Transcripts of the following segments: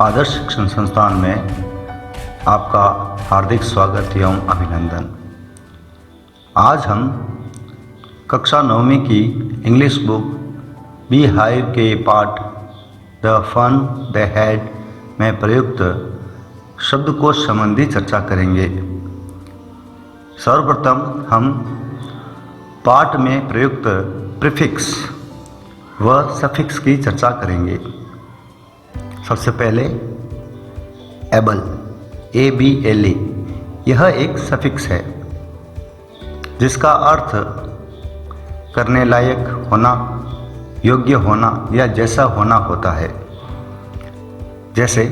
आदर्श शिक्षण संस्थान में आपका हार्दिक स्वागत एवं अभिनंदन। आज हम कक्षा 9वीं की इंग्लिश बुक बी हाइव के पाठ द फन द हैड में प्रयुक्त शब्दकोश संबंधी चर्चा करेंगे। सर्वप्रथम हम पाठ में प्रयुक्त प्रीफिक्स व सफिक्स की चर्चा करेंगे। सबसे पहले एबल, ABLE, यह एक सफिक्स है जिसका अर्थ करने लायक होना, योग्य होना या जैसा होना होता है। जैसे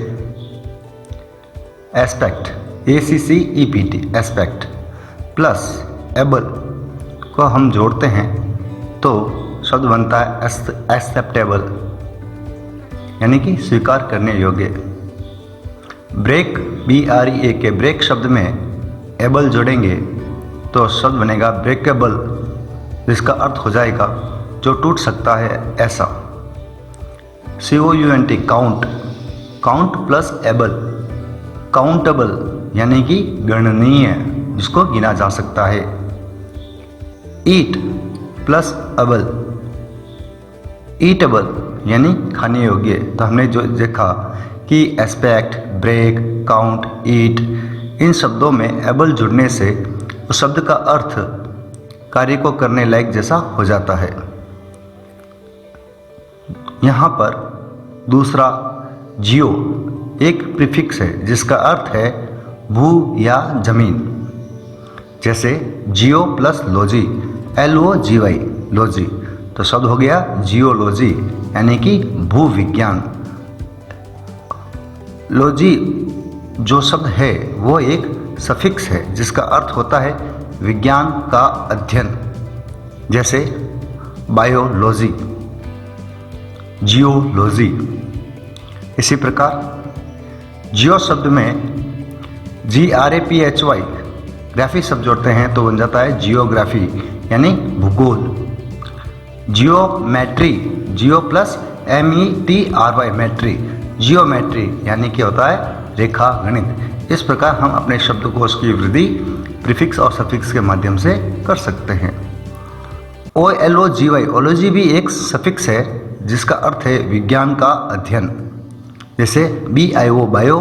aspect, ACCEPT, aspect plus able को हम जोड़ते हैं तो शब्द बनता है एक्सेप्टेबल, यानी कि स्वीकार करने योग्य। ब्रेक, BREAK के ब्रेक शब्द में एबल जोड़ेंगे तो शब्द बनेगा ब्रेकेबल, जिसका अर्थ हो जाएगा जो टूट सकता है ऐसा। COUNT, count, count plus able, countable यानी कि गणनीय, जिसको गिना जा सकता है। ईट प्लस अबल, ईटेबल यानी खाने योग्य। तो हमने जो देखा कि एस्पेक्ट, ब्रेक, काउंट, ईट, इन शब्दों में एबल जुड़ने से उस शब्द का अर्थ कार्य को करने लायक जैसा हो जाता है। यहाँ पर दूसरा जियो एक प्रीफिक्स है जिसका अर्थ है भू या जमीन। जैसे जियो प्लस लॉजी, LOGY, लॉजी, तो शब्द हो गया जियोलॉजी यानी कि भू विज्ञान। लॉजी जो शब्द है वो एक सफिक्स है जिसका अर्थ होता है विज्ञान का अध्ययन। जैसे बायोलॉजी, जियोलॉजी। इसी प्रकार जियो शब्द में GRAPHY ग्राफी शब्द जोड़ते हैं तो बन जाता है जियोग्राफी यानी भूगोल। जियोमेट्री, जियो प्लस METRY, मेट्री, जियोमेट्री यानी कि होता है रेखा गणित। इस प्रकार हम अपने शब्दकोश की वृद्धि प्रीफिक्स और सफिक्स के माध्यम से कर सकते हैं। OLOGY, ओलॉजी भी एक सफिक्स है जिसका अर्थ है विज्ञान का अध्ययन। जैसे BIO, बायो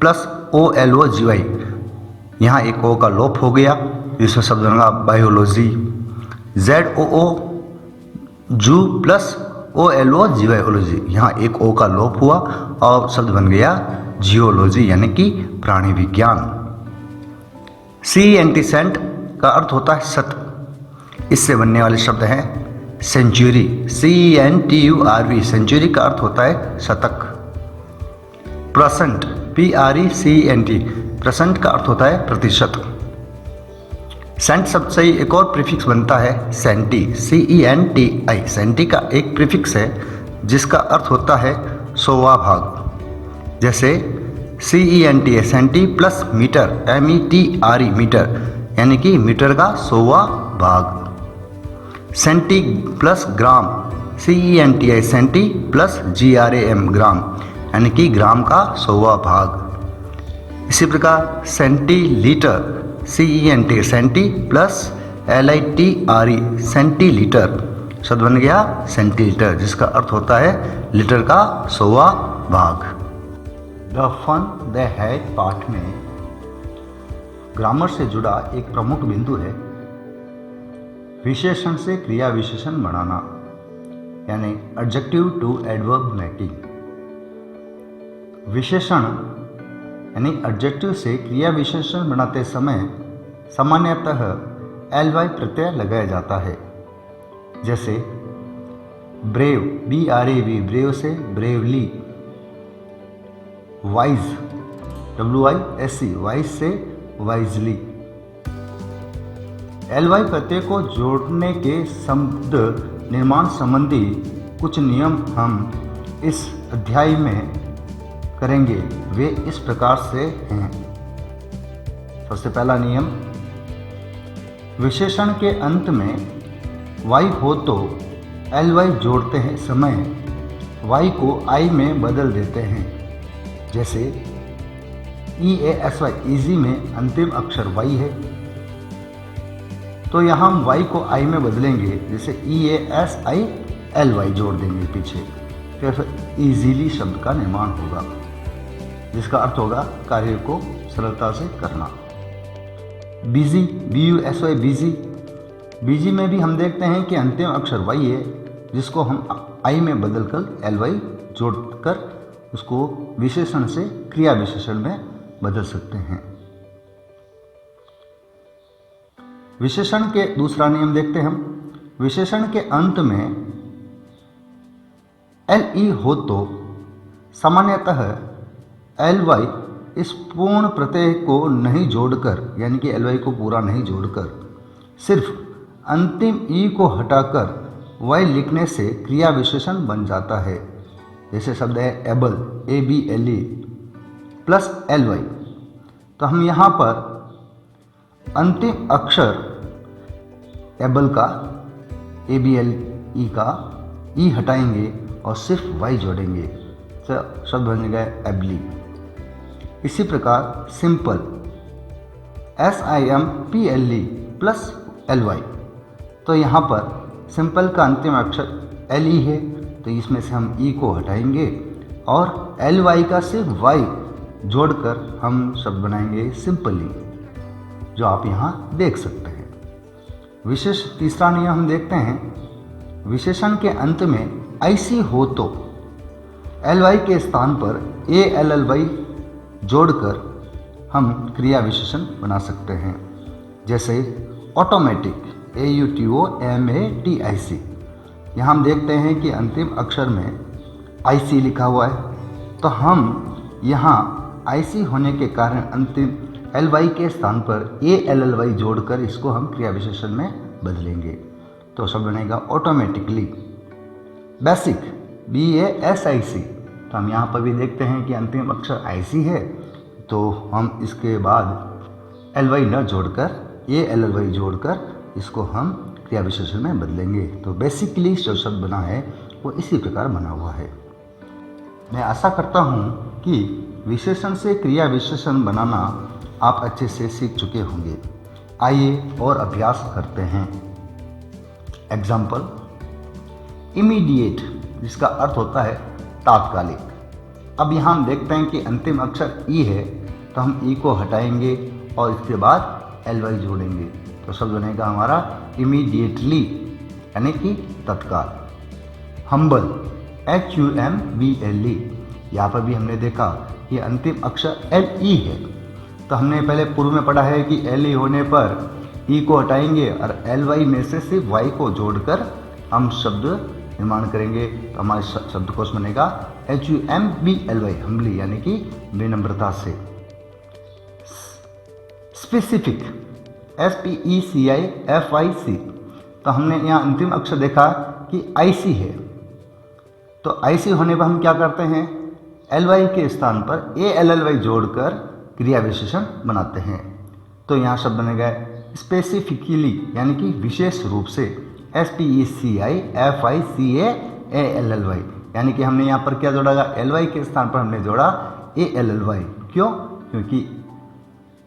प्लस OLOGY, यहाँ एक ओ का लोप हो गया, जिसमें शब्द बनेगा बायोलॉजी। ZOO, जू प्लस OLOGY, ओलॉजी, यहाँ एक ओ का लोप हुआ और शब्द बन गया जियोलॉजी यानी कि प्राणी विज्ञान। CENT, सेंट का अर्थ होता है शत। इससे बनने वाले शब्द हैं सेंचुरी, CENTURY, सेंचुरी का अर्थ होता है शतक। परसेंट, PRECENT, परसेंट का अर्थ होता है प्रतिशत। सेंट शब्द से एक और प्रीफिक्स बनता है सेंटी, CENTI, सेंटी का एक प्रीफिक्स है जिसका अर्थ होता है 100वां भाग। जैसे CENT, centi plus metre, METRE, metre यानी कि मीटर का 100वां भाग। Centi plus gram, CENTI, centi plus GRAM, gram यानी कि ग्राम का 100वां भाग। इसी प्रकार centilitre, CENT, centi plus LITRE, centilitre, शब्द बन गया सेंटीलीटर जिसका अर्थ होता है लीटर का 100वां भाग। द फन द हैड पाठ में ग्रामर से जुड़ा एक प्रमुख बिंदु है विशेषण से क्रिया विशेषण बनाना, यानी एडजेक्टिव टू एडवर्ब मेकिंग। विशेषण यानी एडजेक्टिव से क्रिया विशेषण बनाते समय सामान्यतः LY प्रत्यय लगाया जाता है। जैसे ब्रेव, BRAV, ब्रेव से ब्रेवली। वाइज, WISE, वाइज से वाइजली। LY प्रत्यय को जोड़ने के शब्द निर्माण संबंधी कुछ नियम हम इस अध्याय में करेंगे। वे इस प्रकार से हैं। सबसे पहला नियम, विशेषण के अंत में Y हो तो LY जोड़ते हैं समय y को I में बदल देते हैं। जैसे EASY इजी में अंतिम अक्षर Y है, तो यहाँ हम Y को I में बदलेंगे, जैसे EASILY जोड़ देंगे पीछे, तो फिर इजीली शब्द का निर्माण होगा, जिसका अर्थ होगा कार्य को सरलता से करना। बिजी, BUSY बिजी, बिजी में भी हम देखते हैं कि अंतिम अक्षर Y है, जिसको हम I में बदलकर LY जोड़कर उसको विशेषण से क्रिया विशेषण में बदल सकते हैं। विशेषण के दूसरा नियम देखते हैं हम। विशेषण के अंत में LE हो तो सामान्यतः LY इस पूर्ण प्रत्यय को नहीं जोड़कर, यानी कि LY को पूरा नहीं जोड़कर सिर्फ अंतिम E को हटाकर Y लिखने से क्रिया विशेषण बन जाता है। जैसे शब्द है एबल, ABLE प्लस LY, तो हम यहाँ पर अंतिम अक्षर एबल का, ABLE का E हटाएंगे और सिर्फ Y जोड़ेंगे, तो शब्द बन गया एबली। इसी प्रकार सिंपल, SIMPLE प्लस LY, तो यहाँ पर सिंपल का अंतिम अक्षर LE है, तो इसमें से हम E को हटाएंगे और LY का सिर्फ Y जोड़कर हम शब्द बनाएंगे सिंपली, जो आप यहाँ देख सकते हैं। विशेष तीसरा नियम हम देखते हैं। विशेषण के अंत में IC हो तो LY के स्थान पर ALLY जोड़कर हम क्रिया विशेषण बना सकते हैं। जैसे ऑटोमेटिक, AUTOMATIC, यहाँ हम देखते हैं कि अंतिम अक्षर में IC लिखा हुआ है, तो हम यहाँ IC होने के कारण अंतिम LY के स्थान पर ALLY जोड़कर इसको हम क्रिया विशेषण में बदलेंगे, तो शब्द बनेगा ऑटोमेटिकली। बेसिक, BASIC, तो हम यहाँ पर भी देखते हैं कि अंतिम अक्षर IC है, तो हम इसके बाद LY न जोड़कर ALLY जोड़कर इसको हम क्रिया विशेषण में बदलेंगे। तो बेसिकली जो शब्द बना है वो इसी प्रकार बना हुआ है। मैं आशा करता हूँ कि विशेषण से क्रिया विशेषण बनाना आप अच्छे से सीख चुके होंगे। आइए और अभ्यास करते हैं। एग्जाम्पल, इमीडिएट, जिसका अर्थ होता है तात्कालिक। अब यहाँ हम देखते हैं कि अंतिम अक्षर ई है, तो हम ई को हटाएंगे और इसके बाद LY जोड़ेंगे, तो शब्द बनेगा हमारा इमीडिएटली, यानी कि तत्काल। हम्बल, HUMBLE, यहाँ पर भी हमने देखा कि अंतिम अक्षर LE है, तो हमने पहले पूर्व में पढ़ा है कि LE होने पर E को हटाएंगे और LY में से सिर्फ Y को जोड़कर हम शब्द निर्माण करेंगे, तो हमारे शब्दकोश बनेगा HUMBLY, हम्बली, यानी कि विनम्रता से। स्पेसिफिक, SPECIFIC, तो हमने यहाँ अंतिम अक्षर देखा कि IC है, तो IC होने पर हम क्या करते हैं, LY के स्थान पर ALLY जोड़कर क्रिया विशेषण बनाते हैं, तो यहाँ शब्द बनेगा स्पेसिफिकली, यानी कि विशेष रूप से, SPECIFICALLY, यानी कि हमने यहाँ पर क्या जोड़ा, LY के स्थान पर हमने जोड़ा ALLY। क्यों? क्योंकि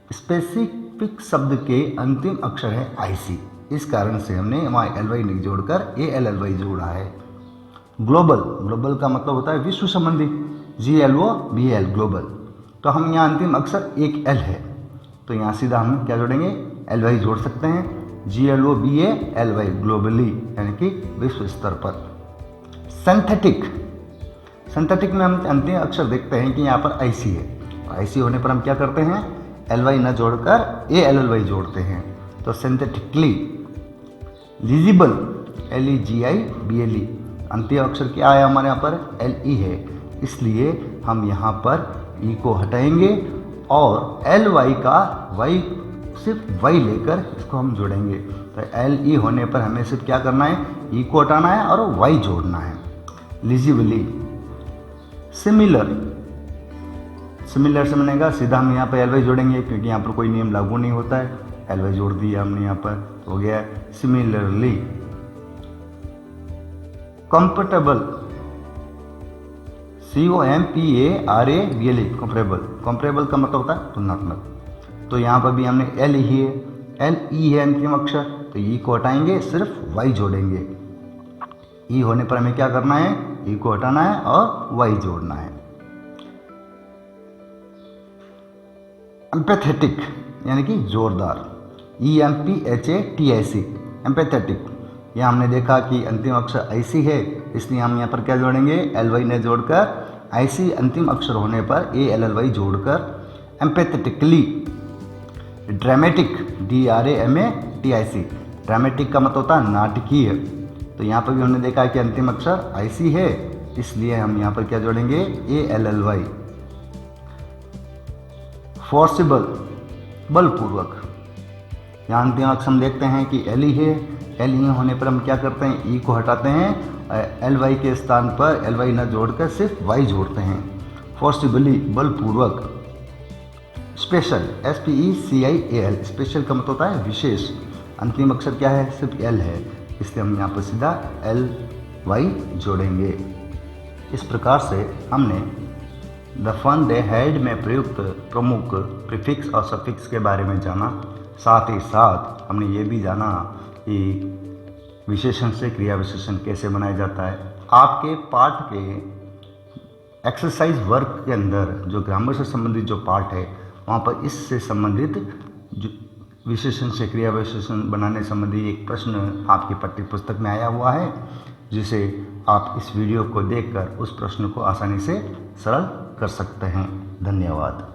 स्पेसिफिक शब्द के अंतिम अक्षर है IC, इस कारण से हमने वहाँ LY नहीं जोड़कर ALLY जोड़ा है। ग्लोबल, ग्लोबल का मतलब होता है विश्व संबंधी, GLOBAL, ग्लोबल, तो हम यहाँ अंतिम अक्षर एक L है, तो यहाँ सीधा हम क्या जोड़ेंगे, LY जोड़ सकते हैं, GLOBALY, ग्लोबली, यानी कि विश्व स्तर पर। सिंथेटिक, सिंथेटिक में हम अंतिम अक्षर देखते हैं कि यहाँ पर IC है, IC होने पर हम क्या करते हैं, LY न जोड़कर ALLY जोड़ते हैं, तो सिंथेटिकली। लीजिबल, LEGIBLE, अंतिम अक्षर क्या है हमारे यहाँ पर, LE है, इसलिए हम यहाँ पर E को हटाएंगे और LY का Y, सिर्फ Y लेकर इसको हम जोड़ेंगे, तो LE होने पर हमें सिर्फ क्या करना है, E को हटाना है और Y जोड़ना है। लीजिबली। सिमिलर, सिमिलर से बनेगा सीधा हम यहाँ पर LY जोड़ेंगे, क्योंकि यहाँ पर कोई नियम लागू नहीं होता है, LY जोड़ दिया हमने यहाँ पर, तो हो गया similarly. Comfortable, COMPARABLE comparable. Comparable का मतलब होता है तुलनात्मक। तो यहाँ पर भी हमने एल ही है, एल ई है अंतिम अक्षर, तो ई को हटाएंगे, सिर्फ वाई जोड़ेंगे। ई होने पर हमें क्या करना है, ई को हटाना है और वाई जोड़ना है। एम्पैथेटिक यानी कि जोरदार, EMPHATIC एम्पैथेटिक। यहाँ हमने देखा कि अंतिम अक्षर IC है, इसलिए हम यहाँ पर क्या जोड़ेंगे, LY ने जोड़कर, IC अंतिम अक्षर होने पर ALLY जोड़कर एम्पैथेटिकली। ड्रामेटिक, DRAMATIC, ड्रामेटिक का मतलब होता है नाटकीय। तो यहाँ पर भी हमने देखा है कि अंतिम अक्षर IC है, इसलिए हम यहाँ पर क्या जोड़ेंगे, ALLY। फोर्सिबल, बलपूर्वक। यहाँ अंतिम अक्षर हम देखते हैं कि एल ई है, एल ई होने पर हम क्या करते हैं, ई को हटाते हैं, LY के स्थान पर LY न जोड़कर सिर्फ Y जोड़ते हैं। फोर्सिबली, बलपूर्वक। स्पेशल, SPECIAL, स्पेशल का मतलब होता है विशेष। अंतिम अक्षर क्या है, सिर्फ L है, इसलिए हम यहाँ पर सीधा LY जोड़ेंगे। इस प्रकार से हमने द फन डे हेड में प्रयुक्त प्रमुख प्रीफिक्स और सफिक्स के बारे में जाना। साथ ही साथ हमने ये भी जाना कि विशेषण से क्रिया विशेषण कैसे बनाया जाता है। आपके पाठ के एक्सरसाइज वर्क के अंदर जो ग्रामर से संबंधित जो पार्ट है, वहाँ पर इससे संबंधित जो विशेषण से क्रिया विशेषण बनाने संबंधी एक प्रश्न आपकी पाठ्य पुस्तक में आया हुआ है, जिसे आप इस वीडियो को देखकर उस प्रश्न को आसानी से सरल कर सकते हैं। धन्यवाद।